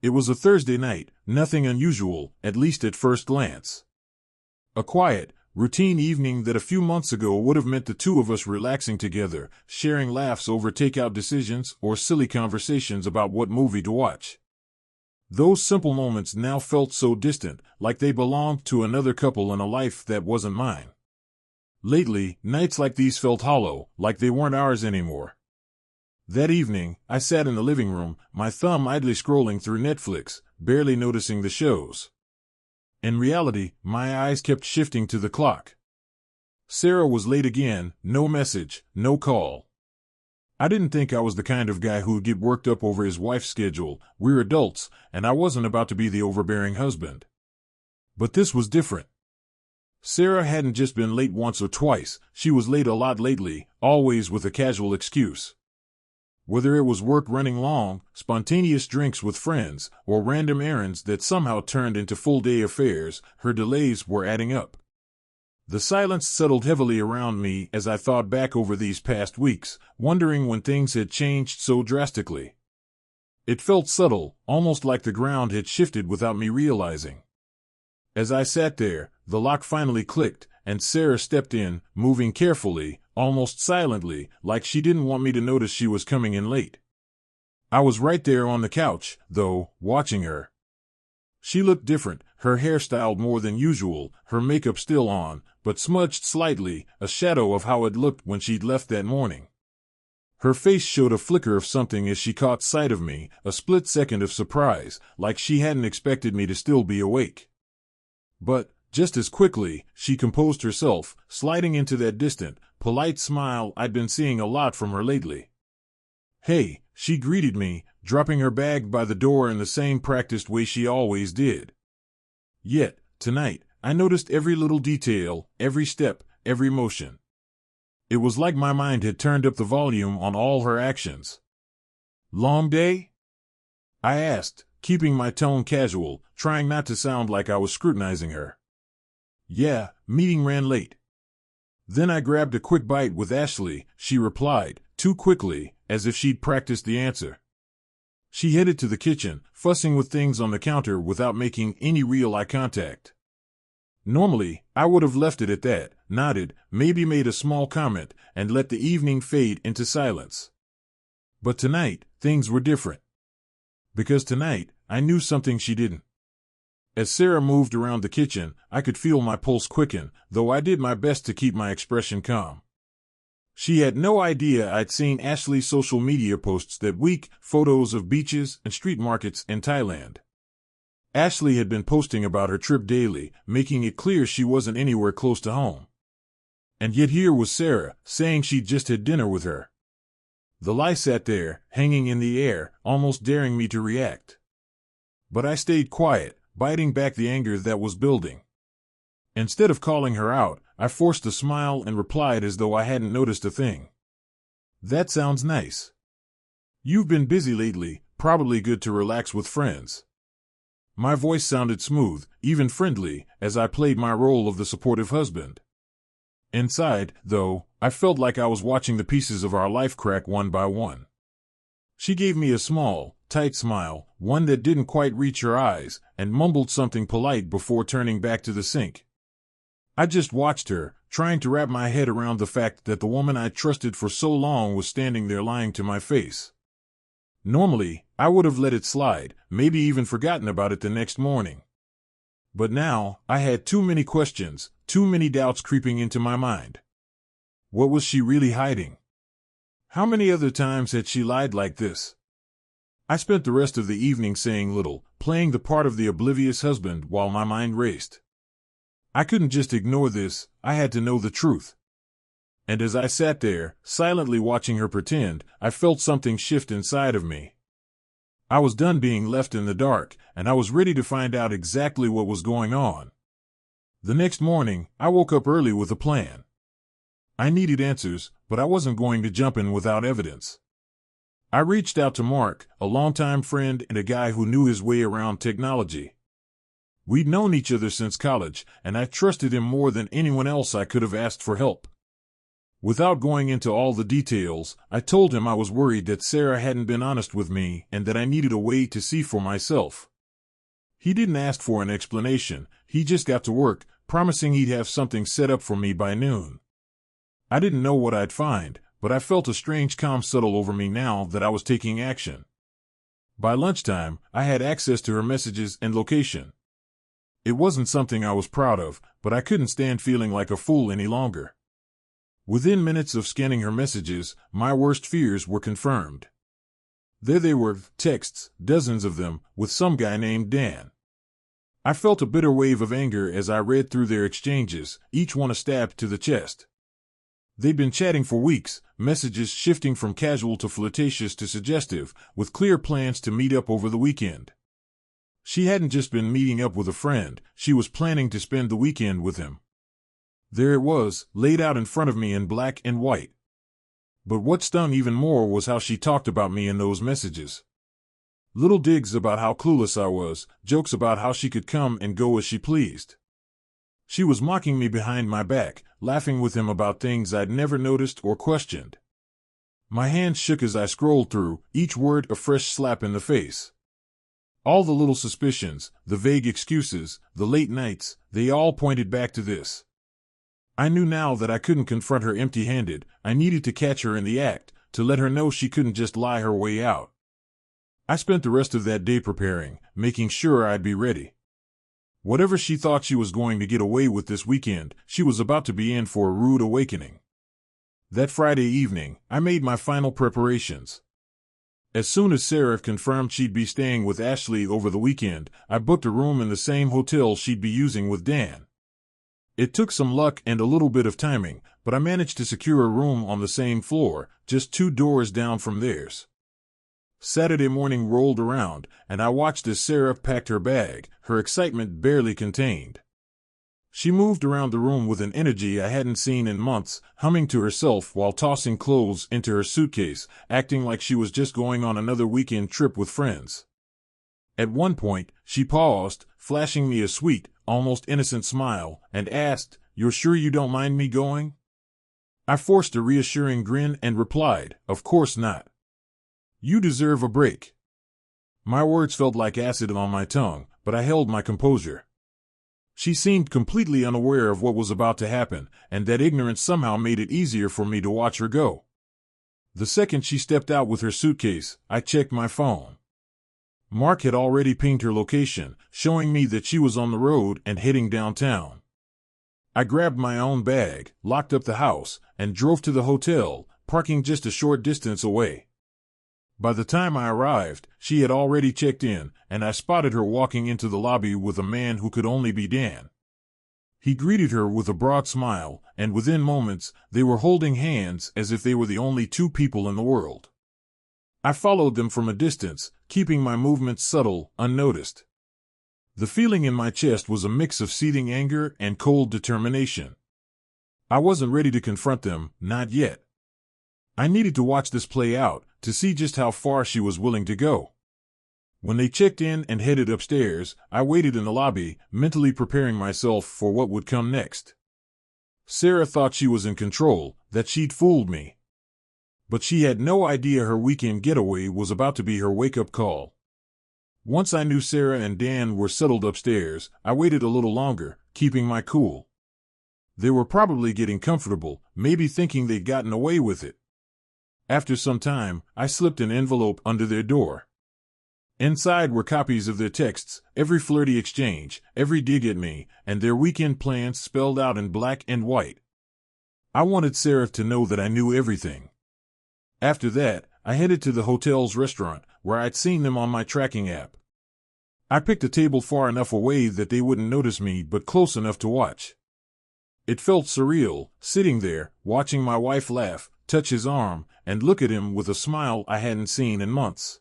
It was a Thursday night, nothing unusual, at least at first glance. A quiet, routine evening that a few months ago would have meant the two of us relaxing together, sharing laughs over takeout decisions or silly conversations about what movie to watch. Those simple moments now felt so distant, like they belonged to another couple in a life that wasn't mine. Lately, nights like these felt hollow, like they weren't ours anymore. That evening, I sat in the living room, my thumb idly scrolling through Netflix, barely noticing the shows. In reality, my eyes kept shifting to the clock. Sarah was late again, no message, no call. I didn't think I was the kind of guy who'd get worked up over his wife's schedule. We're adults, and I wasn't about to be the overbearing husband. But this was different. Sarah hadn't just been late once or twice, she was late a lot lately, always with a casual excuse. Whether it was work running long, spontaneous drinks with friends, or random errands that somehow turned into full-day affairs, her delays were adding up. The silence settled heavily around me as I thought back over these past weeks, wondering when things had changed so drastically. It felt subtle, almost like the ground had shifted without me realizing. As I sat there, the lock finally clicked, and Sarah stepped in, moving carefully, almost silently, like she didn't want me to notice she was coming in late. I was right there on the couch, though, watching her. She looked different, her hair styled more than usual, her makeup still on, but smudged slightly, a shadow of how it looked when she'd left that morning. Her face showed a flicker of something as she caught sight of me, a split second of surprise, like she hadn't expected me to still be awake. But, just as quickly, she composed herself, sliding into that distant, polite smile I'd been seeing a lot from her lately. "Hey," she greeted me, dropping her bag by the door in the same practiced way she always did. Yet, tonight, I noticed every little detail, every step, every motion. It was like my mind had turned up the volume on all her actions. "Long day?" I asked, keeping my tone casual, trying not to sound like I was scrutinizing her. "Yeah, meeting ran late." Then I grabbed a quick bite with Ashley, she replied, too quickly, as if she'd practiced the answer. She headed to the kitchen, fussing with things on the counter without making any real eye contact. Normally, I would have left it at that, nodded, maybe made a small comment, and let the evening fade into silence. But tonight, things were different. Because tonight, I knew something she didn't. As Sarah moved around the kitchen, I could feel my pulse quicken, though I did my best to keep my expression calm. She had no idea I'd seen Ashley's social media posts that week, photos of beaches and street markets in Thailand. Ashley had been posting about her trip daily, making it clear she wasn't anywhere close to home. And yet here was Sarah, saying she'd just had dinner with her. The lie sat there, hanging in the air, almost daring me to react. But I stayed quiet, biting back the anger that was building. Instead of calling her out, I forced a smile and replied as though I hadn't noticed a thing. "That sounds nice. You've been busy lately, probably good to relax with friends." My voice sounded smooth, even friendly, as I played my role of the supportive husband. Inside, though, I felt like I was watching the pieces of our life crack one by one. She gave me a small, tight smile, one that didn't quite reach her eyes, and mumbled something polite before turning back to the sink. I just watched her, trying to wrap my head around the fact that the woman I trusted for so long was standing there lying to my face. Normally, I would have let it slide, maybe even forgotten about it the next morning. But now, I had too many questions, too many doubts creeping into my mind. What was she really hiding? How many other times had she lied like this? I spent the rest of the evening saying little, playing the part of the oblivious husband while my mind raced. I couldn't just ignore this, I had to know the truth. And as I sat there, silently watching her pretend, I felt something shift inside of me. I was done being left in the dark, and I was ready to find out exactly what was going on. The next morning, I woke up early with a plan. I needed answers, but I wasn't going to jump in without evidence. I reached out to Mark, a longtime friend and a guy who knew his way around technology. We'd known each other since college, and I trusted him more than anyone else I could have asked for help. Without going into all the details, I told him I was worried that Sarah hadn't been honest with me and that I needed a way to see for myself. He didn't ask for an explanation, he just got to work, promising he'd have something set up for me by noon. I didn't know what I'd find, but I felt a strange calm settle over me now that I was taking action. By lunchtime, I had access to her messages and location. It wasn't something I was proud of, but I couldn't stand feeling like a fool any longer. Within minutes of scanning her messages, my worst fears were confirmed. There they were, texts, dozens of them, with some guy named Dan. I felt a bitter wave of anger as I read through their exchanges, each one a stab to the chest. They'd been chatting for weeks, messages shifting from casual to flirtatious to suggestive, with clear plans to meet up over the weekend. She hadn't just been meeting up with a friend, she was planning to spend the weekend with him. There it was, laid out in front of me in black and white. But what stung even more was how she talked about me in those messages. Little digs about how clueless I was, jokes about how she could come and go as she pleased. She was mocking me behind my back, laughing with him about things I'd never noticed or questioned. My hands shook as I scrolled through, each word a fresh slap in the face. All the little suspicions, the vague excuses, the late nights, they all pointed back to this. I knew now that I couldn't confront her empty-handed. I needed to catch her in the act, to let her know she couldn't just lie her way out. I spent the rest of that day preparing, making sure I'd be ready. Whatever she thought she was going to get away with this weekend, she was about to be in for a rude awakening. That Friday evening, I made my final preparations. As soon as Sarah confirmed she'd be staying with Ashley over the weekend, I booked a room in the same hotel she'd be using with Dan. It took some luck and a little bit of timing, but I managed to secure a room on the same floor, just 2 doors down from theirs. Saturday morning rolled around, and I watched as Sarah packed her bag, her excitement barely contained. She moved around the room with an energy I hadn't seen in months, humming to herself while tossing clothes into her suitcase, acting like she was just going on another weekend trip with friends. At one point, she paused, flashing me a sweet, almost innocent smile, and asked, "You're sure you don't mind me going?" I forced a reassuring grin and replied, "Of course not. You deserve a break." My words felt like acid on my tongue, but I held my composure. She seemed completely unaware of what was about to happen, and that ignorance somehow made it easier for me to watch her go. The second she stepped out with her suitcase, I checked my phone. Mark had already pinged her location, showing me that she was on the road and heading downtown. I grabbed my own bag, locked up the house, and drove to the hotel, parking just a short distance away. By the time I arrived, she had already checked in, and I spotted her walking into the lobby with a man who could only be Dan. He greeted her with a broad smile, and within moments, they were holding hands as if they were the only 2 people in the world. I followed them from a distance, keeping my movements subtle, unnoticed. The feeling in my chest was a mix of seething anger and cold determination. I wasn't ready to confront them, not yet. I needed to watch this play out, to see just how far she was willing to go. When they checked in and headed upstairs, I waited in the lobby, mentally preparing myself for what would come next. Sarah thought she was in control, that she'd fooled me. But she had no idea her weekend getaway was about to be her wake-up call. Once I knew Sarah and Dan were settled upstairs, I waited a little longer, keeping my cool. They were probably getting comfortable, maybe thinking they'd gotten away with it. After some time, I slipped an envelope under their door. Inside were copies of their texts, every flirty exchange, every dig at me, and their weekend plans spelled out in black and white. I wanted Sarah to know that I knew everything. After that, I headed to the hotel's restaurant, where I'd seen them on my tracking app. I picked a table far enough away that they wouldn't notice me, but close enough to watch. It felt surreal, sitting there, watching my wife laugh, touch his arm, and look at him with a smile I hadn't seen in months.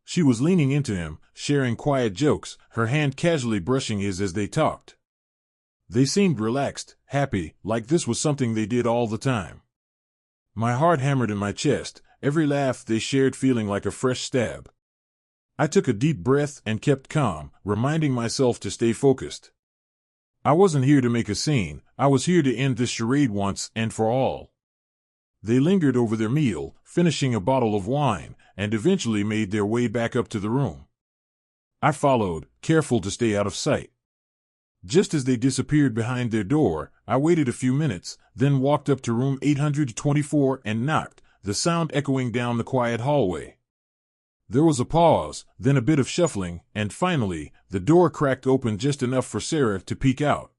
She was leaning into him, sharing quiet jokes, her hand casually brushing his as they talked. They seemed relaxed, happy, like this was something they did all the time. My heart hammered in my chest, every laugh they shared feeling like a fresh stab. I took a deep breath and kept calm, reminding myself to stay focused. I wasn't here to make a scene, I was here to end this charade once and for all. They lingered over their meal, finishing a bottle of wine, and eventually made their way back up to the room. I followed, careful to stay out of sight. Just as they disappeared behind their door, I waited a few minutes, then walked up to room 824 and knocked, the sound echoing down the quiet hallway. There was a pause, then a bit of shuffling, and finally, the door cracked open just enough for Sarah to peek out.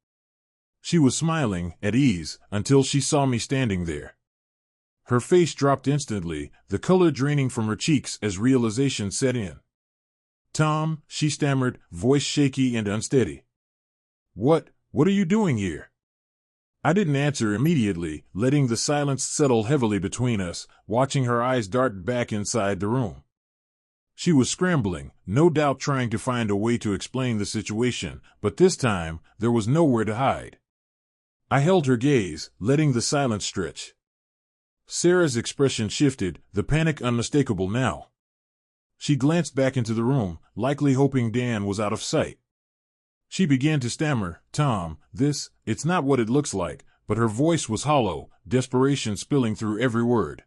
She was smiling, at ease, until she saw me standing there. Her face dropped instantly, the color draining from her cheeks as realization set in. "Tom," she stammered, voice shaky and unsteady. What are you doing here?" I didn't answer immediately, letting the silence settle heavily between us, watching her eyes dart back inside the room. She was scrambling, no doubt trying to find a way to explain the situation, but this time, there was nowhere to hide. I held her gaze, letting the silence stretch. Sarah's expression shifted, the panic unmistakable now. She glanced back into the room, likely hoping Dan was out of sight. She began to stammer, "Tom, it's not what it looks like," but her voice was hollow, desperation spilling through every word.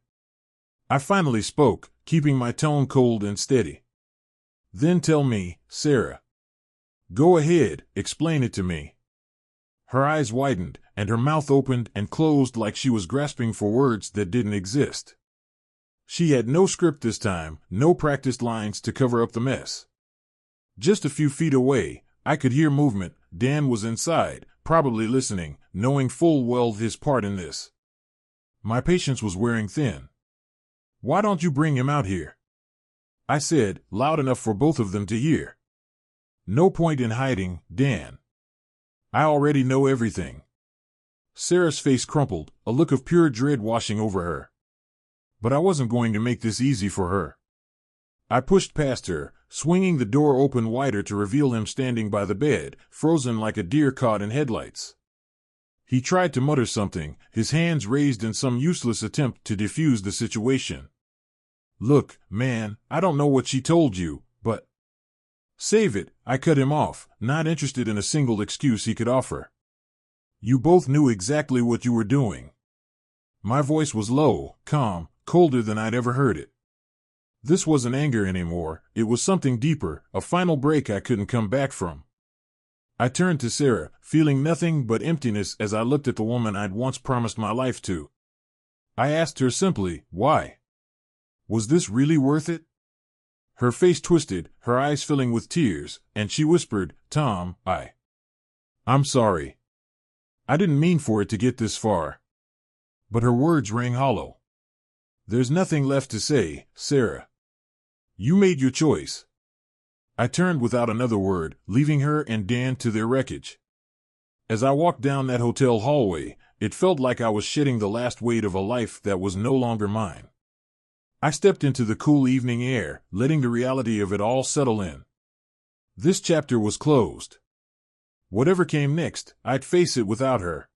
I finally spoke, keeping my tone cold and steady. "Then tell me, Sarah. Go ahead, explain it to me." Her eyes widened, and her mouth opened and closed like she was grasping for words that didn't exist. She had no script this time, no practiced lines to cover up the mess. Just a few feet away, I could hear movement. Dan was inside, probably listening, knowing full well his part in this. My patience was wearing thin. "Why don't you bring him out here?" I said, loud enough for both of them to hear. "No point in hiding, Dan. I already know everything." Sarah's face crumpled, a look of pure dread washing over her. But I wasn't going to make this easy for her. I pushed past her, swinging the door open wider to reveal him standing by the bed, frozen like a deer caught in headlights. He tried to mutter something, his hands raised in some useless attempt to defuse the situation. "Look, man, I don't know what she told you, but—" "Save it," I cut him off, not interested in a single excuse he could offer. "You both knew exactly what you were doing." My voice was low, calm, colder than I'd ever heard it. This wasn't anger anymore, it was something deeper, a final break I couldn't come back from. I turned to Sarah, feeling nothing but emptiness as I looked at the woman I'd once promised my life to. I asked her simply, why? Was this really worth it? Her face twisted, her eyes filling with tears, and she whispered, "Tom, I'm sorry. I didn't mean for it to get this far." But her words rang hollow. "There's nothing left to say, Sarah. You made your choice." I turned without another word, leaving her and Dan to their wreckage. As I walked down that hotel hallway, it felt like I was shedding the last weight of a life that was no longer mine. I stepped into the cool evening air, letting the reality of it all settle in. This chapter was closed. Whatever came next, I'd face it without her.